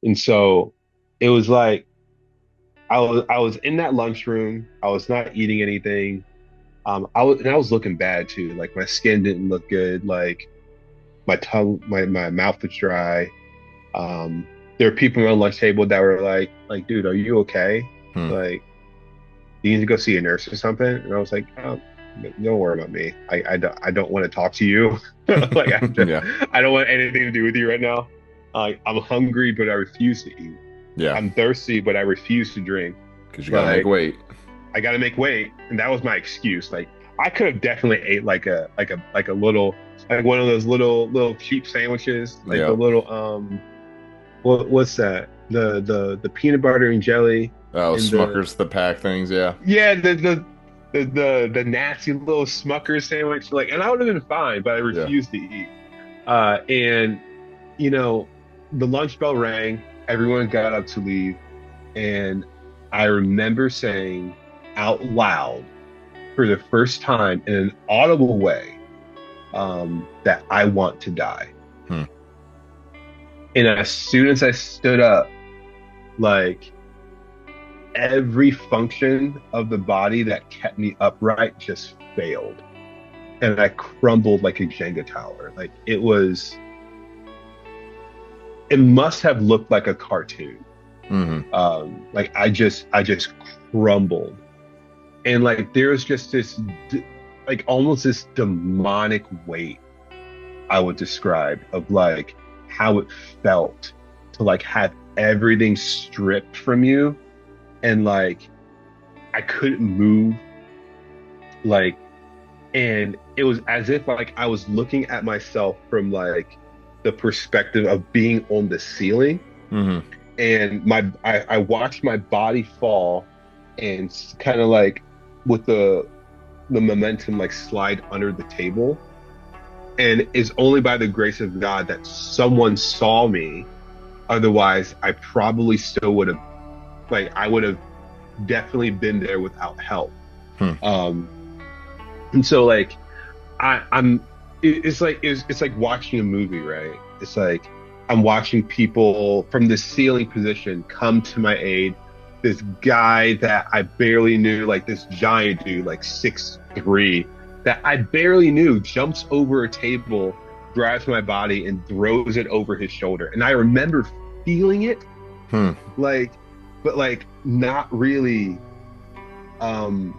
And so it was like I was in that lunchroom. I was not eating anything. I was looking bad too. Like my skin didn't look good. Like my mouth was dry. Um, there were people on the lunch table that were like, dude, are you okay? Hmm. Like, you need to go see a nurse or something. And I was like, oh, don't worry about me. I don't want to talk to you. Like, Yeah. I don't want anything to do with you right now. I'm hungry, but I refuse to eat. Yeah. I'm thirsty, but I refuse to drink. Because you got to make Like, weight. I gotta make weight, and that was my excuse. Like, I could have definitely ate like a little like one of those little cheap sandwiches, like the Yep. little what's that? The peanut butter and jelly Oh, and the Smuckers, the pack things. Yeah. yeah the nasty little Smucker's sandwich. Like, and I would have been fine, but I Yeah. refused to eat. And you know, the lunch bell rang. Everyone got up to leave, and I remember saying out loud for the first time in an audible way, that I want to die. Hmm. And as soon as I stood up, like every function of the body that kept me upright just failed. And I crumbled like a Jenga tower. Like it must have looked like a cartoon. Hmm. Like I just crumbled. And like there was just this, like almost this demonic weight I would describe of like how it felt to like have everything stripped from you, and like I couldn't move, like, and it was as if like I was looking at myself from like the perspective of being on the ceiling, Hmm. and I watched my body fall and kind of like with the momentum like slide under the table. And it's only by the grace of God that someone saw me. Otherwise, I probably still would have, like, I would have definitely been there without help. Hmm. Um, and so like I'm, it's like watching a movie, right? It's like I'm watching people from the ceiling position come to my aid. This guy that I barely knew, like this giant dude, like 6'3", that I barely knew, jumps over a table, grabs my body, and throws it over his shoulder. And I remember feeling it, Hmm. like, but like not really um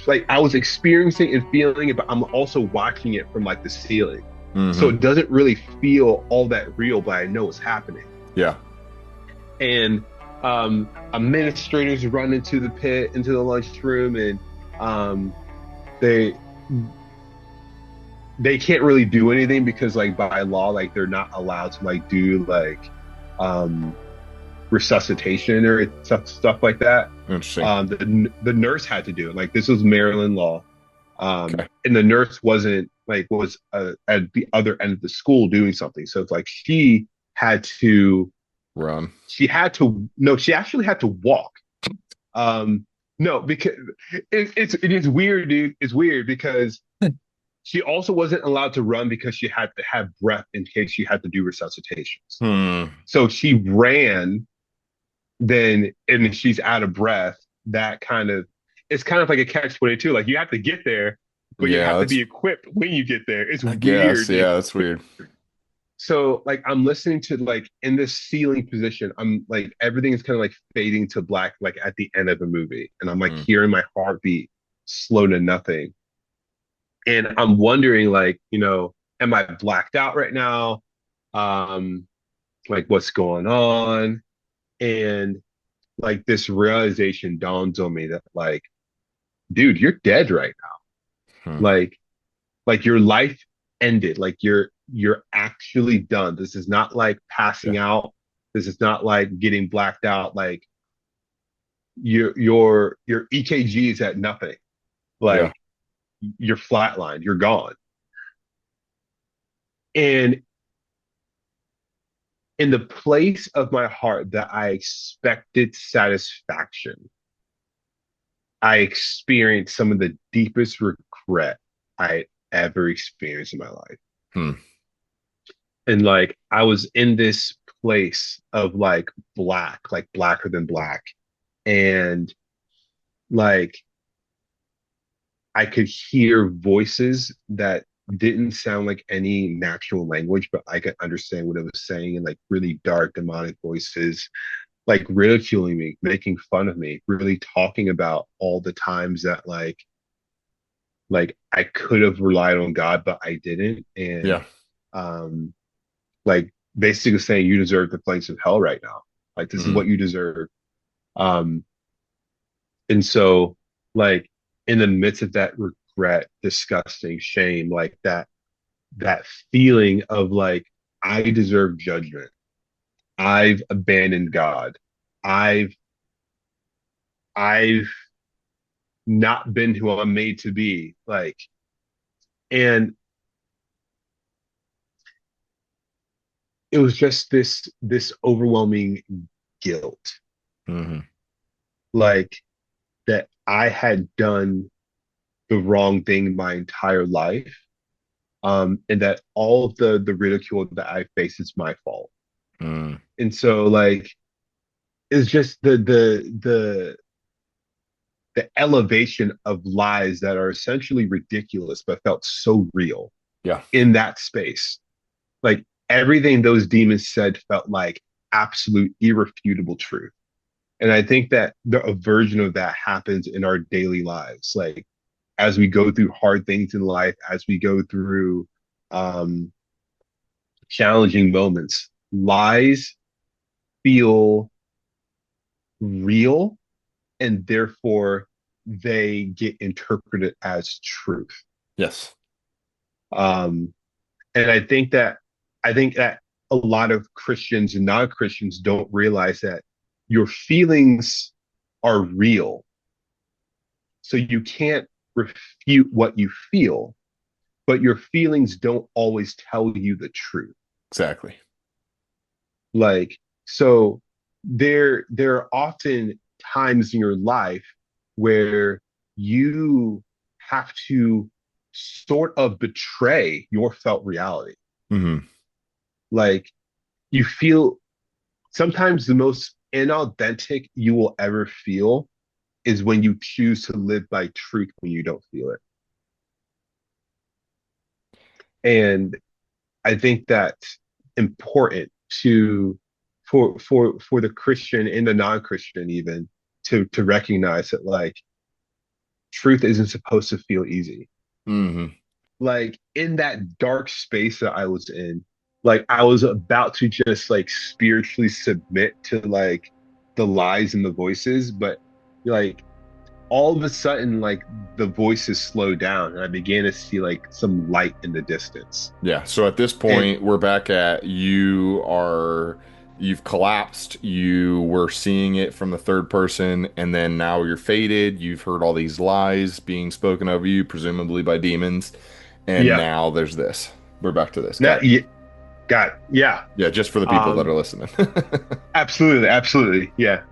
like I was experiencing and feeling it, but I'm also watching it from like the ceiling. So Hmm. it doesn't really feel all that real, but I know it's happening. Yeah. And administrators run into the pit, into the lunchroom, and um, they they can't really do anything because like by law, like they're not allowed to like do like um resuscitation or stuff like that. Interesting. The nurse had to do it. Like this was Maryland law. Okay. And the nurse wasn't like was at the other end of the school doing something. So it's like had to Run. she had to no, she actually had to walk. Um, no, because it is weird, dude. It's weird because she also wasn't allowed to run because she had to have breath in case she had to do resuscitations. Hmm. So she ran, then and she's out of breath. That kind of it's kind of like a catch 22. Like you have to get there, but you Yeah, have to that's, be equipped when you get there. It's I guess. weird, dude. Yeah, that's weird. So like I'm listening to like in this ceiling position, I'm like everything is kind of like fading to black, like at the end of a movie, and I'm like Hmm. hearing my heartbeat slow to nothing, and I'm wondering like, am I blacked out right now? Um, like what's going on? And like this realization dawns on me that like, dude, you're dead right Hmm. now. Like your life ended. Like you're actually done. This is not like Yeah. passing out. This is not like getting blacked out. Like your EKG is at nothing. Yeah. Like you're flatlined. You're gone. And in the place of my heart that I expected satisfaction, I experienced some of the deepest regret I ever experienced in my life. Hmm. And like I was in this place of like black, like blacker than black. And like I could hear voices that didn't sound like any natural language, but I could understand what it was saying, and like really dark demonic voices, like ridiculing me, making fun of me, really talking about all the times that like I could have relied on God, but I didn't. And Yeah. um like basically saying you deserve the flames of hell right now. Like this is Mm, what you deserve. Um and so like in the midst of that regret, disgusting, shame, like that feeling of like I deserve judgment. I've abandoned God. I've I've not been who I'm made to be. Like, and it was just this overwhelming guilt, hmm like that I had done the wrong thing my entire life. And that all of the ridicule that I face is my fault. mm, And so like it's just the elevation of lies that are essentially ridiculous but felt so real yeah. in that space. Like everything those demons said felt like absolute irrefutable truth. And I think that a version of that happens in our daily lives. Like as we go through hard things in life, as we go through um, challenging moments, lies feel real, and therefore they get interpreted as truth. Yes. Um, and I think that a lot of Christians and non-Christians don't realize that your feelings are real. So you can't refute what you feel, but your feelings don't always tell you the truth. Exactly. Like, so there are often times in your life where you have to sort of betray your felt reality. hmm Like you feel sometimes the most inauthentic you will ever feel is when you choose to live by truth when you don't feel it. And I think that's important to for the Christian and the non-Christian even to recognize that like truth isn't supposed to feel easy. hmm Like in that dark space that I was in, like I was about to just like spiritually submit to like the lies and the voices, but like all of a sudden like the voices slowed down and I began to see like some light in the distance. Yeah. So at this And point, we're back at you've collapsed. You were seeing it from the third person, and then now you're faded. You've heard all these lies being spoken over you, presumably by demons. And yeah, now there's this. We're back to this. Got that it. yeah, got it. Yeah. Yeah, just for the people that Um are listening. Absolutely, absolutely. Yeah.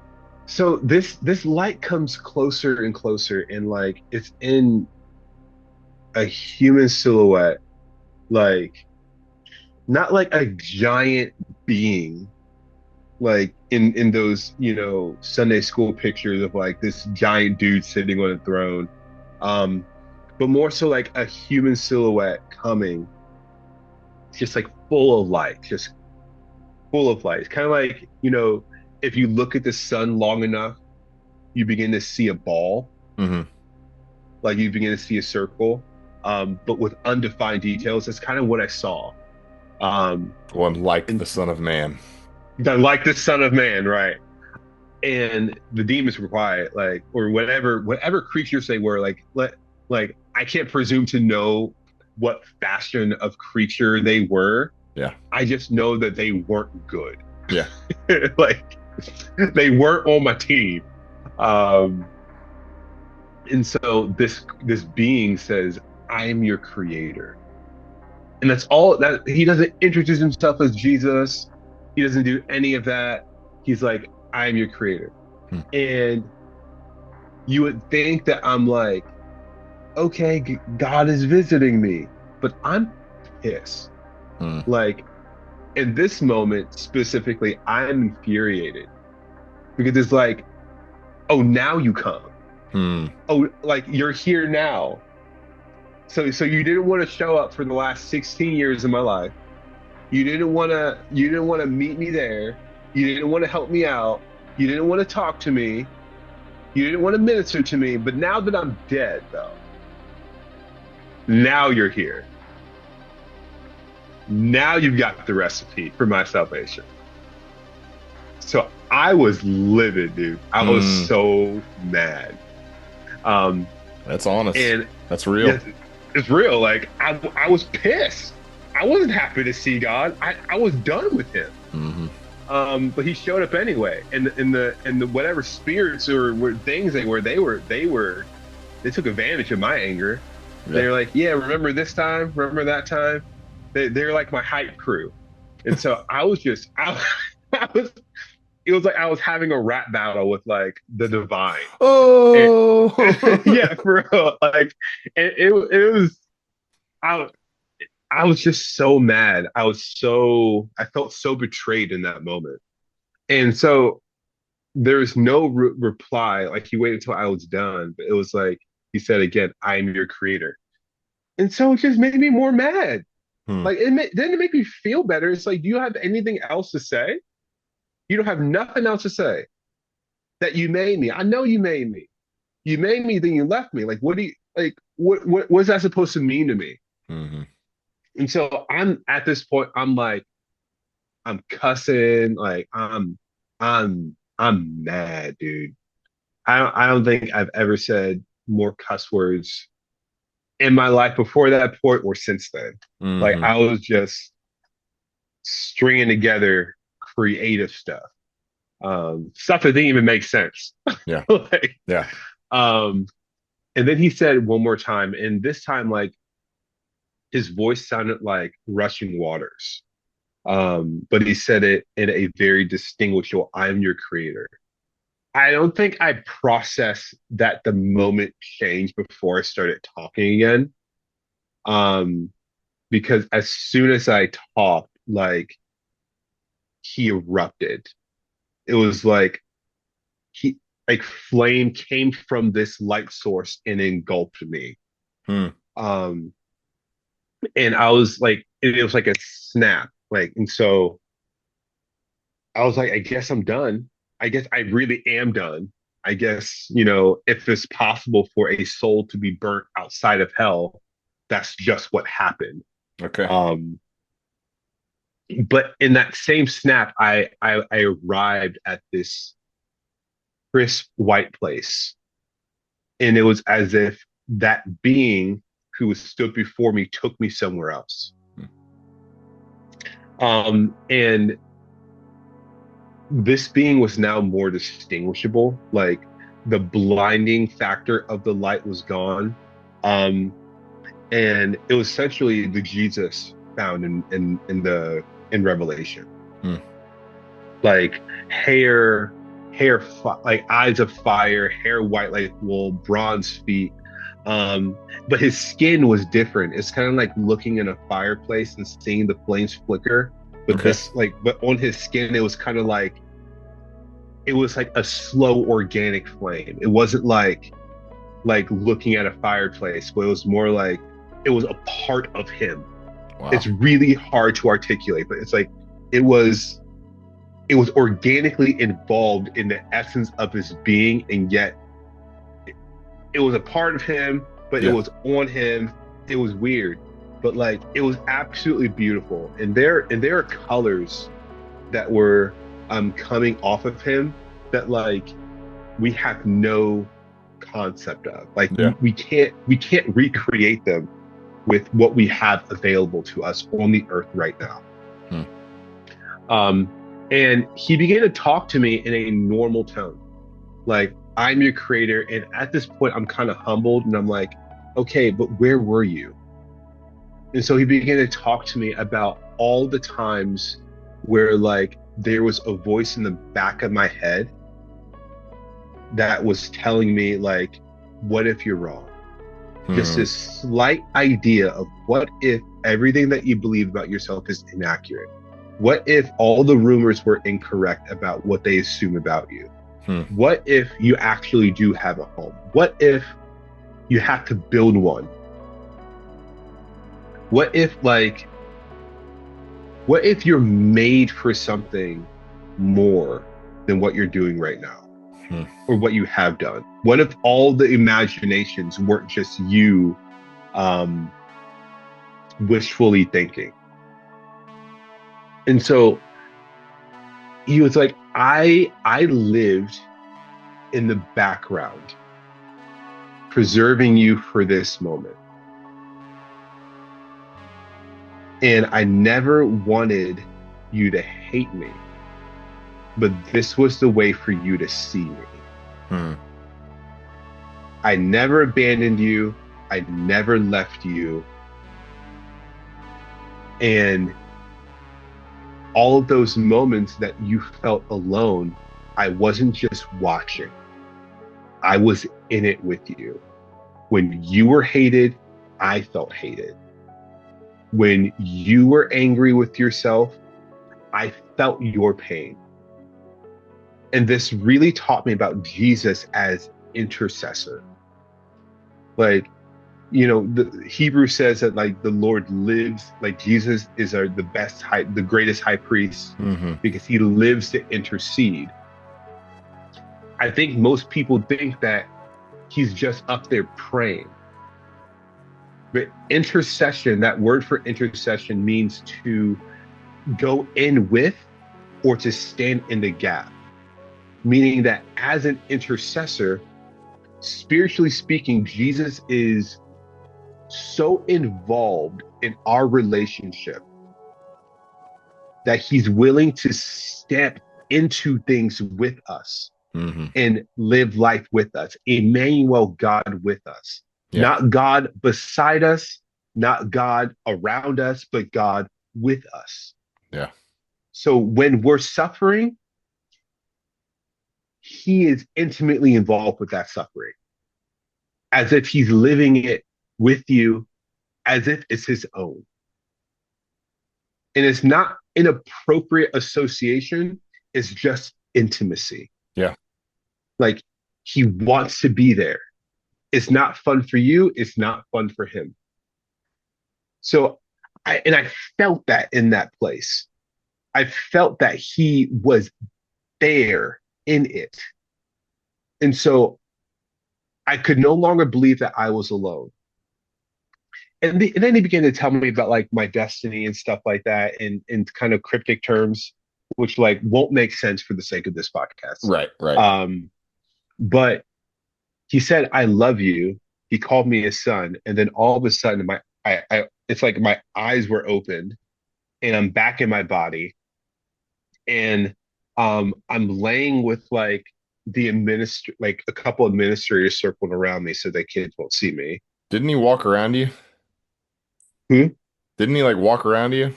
So this light comes closer and closer, and like it's in a human silhouette, like not like a giant being, like in those, Sunday school pictures of like this giant dude sitting on a throne. Um, but more so like a human silhouette coming, just like full of light, just full of light. It's kind of like, if you look at the sun long enough, you begin to see a ball, hmm like you begin to see a circle, but with undefined details. That's kind of what I saw. One like And the Son of Man. like the Son of Man, right? And the demons were quiet, like, or whatever creatures they were, like I can't presume to know what fashion of creature they were. Yeah. I just know that they weren't good. Yeah. Like they weren't on my team. Um, and so this being says, I am your creator. And that's all that he doesn't introduce himself as Jesus. He doesn't do any of that. He's like, I am your creator. Hmm. And you would think that I'm like, okay, God is visiting me, but I'm pissed. Hmm. Like, in this moment specifically, I'm infuriated because it's like, oh, now you come. Hmm. Oh, like you're here now. So you didn't want to show up for the last 16 years of my life. You didn't want to meet me there. You didn't want to help me out. You didn't want to talk to me. You didn't want to minister to me. But now that I'm dead, though, now you're here. Now you've got the recipe for my salvation. So I was livid, dude. I was Hmm. so mad. Um, That's honest. and That's real. yes, it's real. Like I was pissed. I wasn't happy to see God. I was done with him. Hmm. But he showed up anyway. And the whatever spirits or were things they took advantage of my anger. Yeah. They're like, yeah, remember this time? Remember that time? They're like my hype crew. And so I was just I was it was like I was having a rap battle with like the divine. And Oh. yeah, for real. Like it was I I was just so mad. I felt so betrayed in that moment. And so there was no reply. Like he waited until I was done, but it was like he said again, "I am your creator," and so it just made me more mad. Hmm. Like didn't it make me feel better? It's like, do you have anything else to say? You don't have nothing else to say. That you made me. I know you made me. You made me, then you left me. Like, what do you like? What's that supposed to mean to me? Hmm. And so I'm at this point. I'm like, I'm cussing. Like, I'm mad, dude. I don't think I've ever said more cuss words in my life before that point or since then. Like, Hmm. I was just stringing together creative stuff that didn't even make sense. Yeah. Like, Yeah. um, and then he said one more time, and this time, like his voice sounded like rushing waters. But he said it in a very distinguishable, "I'm your creator." I don't think I processed that the moment changed before I started talking again. Um, because as soon as I talked, like he erupted. It was he like flame came from this light source and engulfed me. Hmm. Um, and I was like, it was like a snap. Like, and so I was like, I guess I'm done. I guess I really am done. I guess, if it's possible for a soul to be burnt outside of hell, that's just what happened. Okay. Um, but in that same snap, I arrived at this crisp white place. And it was as if that being who was stood before me took me somewhere else. Hmm. And this being was now more distinguishable. Like the blinding factor of the light was gone. Um, and it was essentially the Jesus found in Revelation. Hmm. Like hair, like eyes of fire, hair white like wool, bronze feet. But his skin was different. It's kind of like looking in a fireplace and seeing the flames flicker. But Okay. but on his skin, it was kind of like it was like a slow organic flame. It wasn't like looking at a fireplace, but it was more like it was a part of him. Wow. It's really hard to articulate, but it's like it was it was organically involved in the essence of his being, and yet it was a part of him, but it Yeah. was on him. It was weird, but like it was absolutely beautiful. And there are colors that were coming off of him that like we have no concept of. Like Yeah. we can't recreate them with what we have available to us on the earth right now. Hmm. Um, and he began to talk to me in a normal tone, like, "I'm your creator." And at this point, I'm kind of humbled and I'm like, okay, but where were you? And so he began to talk to me about all the times where like there was a voice in the back of my head that was telling me like, what if you're wrong? Just Hmm. this slight idea of what if everything that you believe about yourself is inaccurate. What if all the rumors were incorrect about what they assume about you? Hmm. What if you actually do have a home? What if you have to build one? What if what if you're made for something more than what you're doing right now Hmm. or what you have done? What if all the imaginations weren't just you um, wishfully thinking? And so he was like, I lived in the background, preserving you for this moment. And I never wanted you to hate me, but this was the way for you to see me. Hmm. I never abandoned you. I never left you. And all of those moments that you felt alone, I wasn't just watching, I was in it with you. When you were hated, I felt hated. When you were angry with yourself, I felt your pain. And this really taught me about Jesus as intercessor. Like, the Hebrew says that like the Lord lives, like Jesus is the the greatest high priest Hmm. because he lives to intercede. I think most people think that he's just up there praying. But intercession, that word for intercession means to go in with or to stand in the gap, meaning that as an intercessor, spiritually speaking, Jesus is so involved in our relationship that he's willing to step into things with us Hmm. and live life with us. Emmanuel, God with us. Yeah. Not God beside us, not God around us, but God with us. Yeah. So when we're suffering, he is intimately involved with that suffering, as if he's living it with you, as if it's his own. And it's not inappropriate association, it's just intimacy. Yeah. Like he wants to be there. It's not fun for you, it's not fun for him. So I felt that in that place. I felt that he was there in it. And so I could no longer believe that I was alone. And then he began to tell me about like my destiny and stuff like that in kind of cryptic terms, which like won't make sense for the sake of this podcast. Right. Right. Um, but he said, I love you. He called me his son. And then all of a sudden it's like my eyes were opened and I'm back in my body. And I'm laying with like like a couple administrators circled around me so that kids won't see me. Didn't he walk around you? Hmm? Didn't he like walk around you?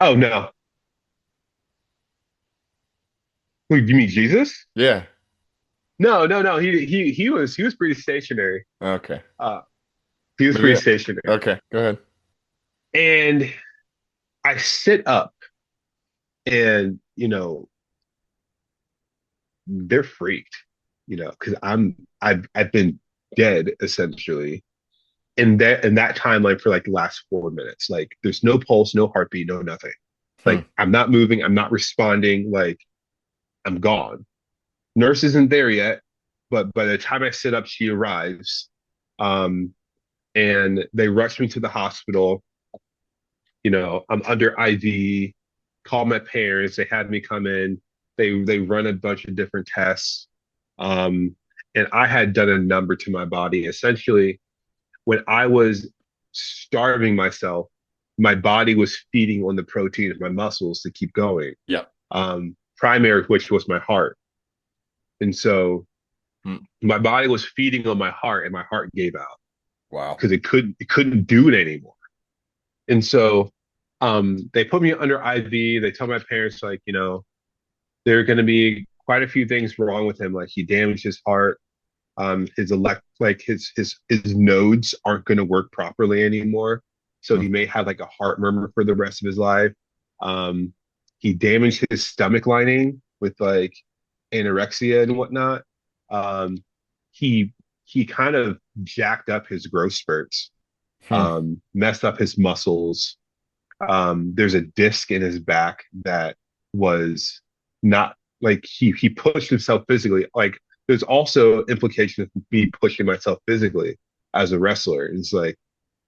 Oh no. Who, you mean Jesus? Yeah. No, no, no. He was pretty stationary. Okay. Uh, he was pretty Maybe. stationary. Okay. Go ahead. And I sit up and, they're freaked, because I've been dead essentially in that timeline for like the last 4 minutes. Like there's no pulse, no heartbeat, no nothing. Hmm. Like I'm not moving, I'm not responding, like I'm gone. Nurse isn't there yet, but by the time I sit up, she arrives. Um, and they rush me to the hospital. I'm under IV, call my parents, they had me come in, they run a bunch of different tests. Um, and I had done a number to my body. Essentially, when I was starving myself, my body was feeding on the protein of my muscles to keep going. Yeah. Primary, which was my heart. And so Hmm. my body was feeding on my heart and my heart gave out Wow. because it couldn't do it anymore. And so they put me under IV. They tell my parents like, there are going to be quite a few things wrong with him. Like he damaged his heart. His nodes aren't going to work properly anymore. So he Hmm. may have like a heart murmur for the rest of his life. He damaged his stomach lining with like anorexia and whatnot. Um, he he kind of jacked up his growth spurts, Hmm. messed up his muscles. There's a disc in his back that was not like he pushed himself physically. Like there's also implications of me pushing myself physically as a wrestler. It's like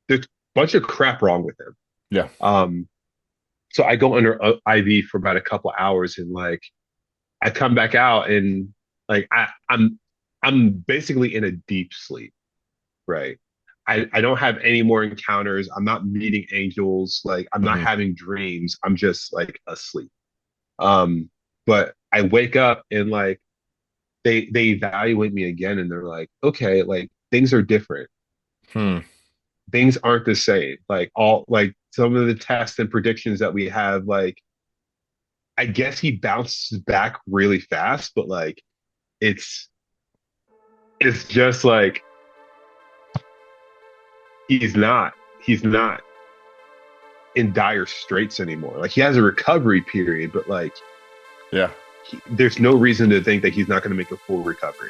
there's a bunch of crap wrong with him. Yeah. Um, so I go under IV for about a couple hours and like I come back out and like I'm basically in a deep sleep, right? I don't have any more encounters. I'm not meeting angels. Like I'm not Hmm. having dreams. I'm just like asleep. Um, but I wake up and like they evaluate me again and they're like, okay, like things are different. Hmm. Things aren't the same. Like all like some of the tests and predictions that we have, like I guess he bounces back really fast, but like it's it's just like he's not in dire straits anymore. Like he has a recovery period, but like Yeah. there's no reason to think that he's not going to make a full recovery.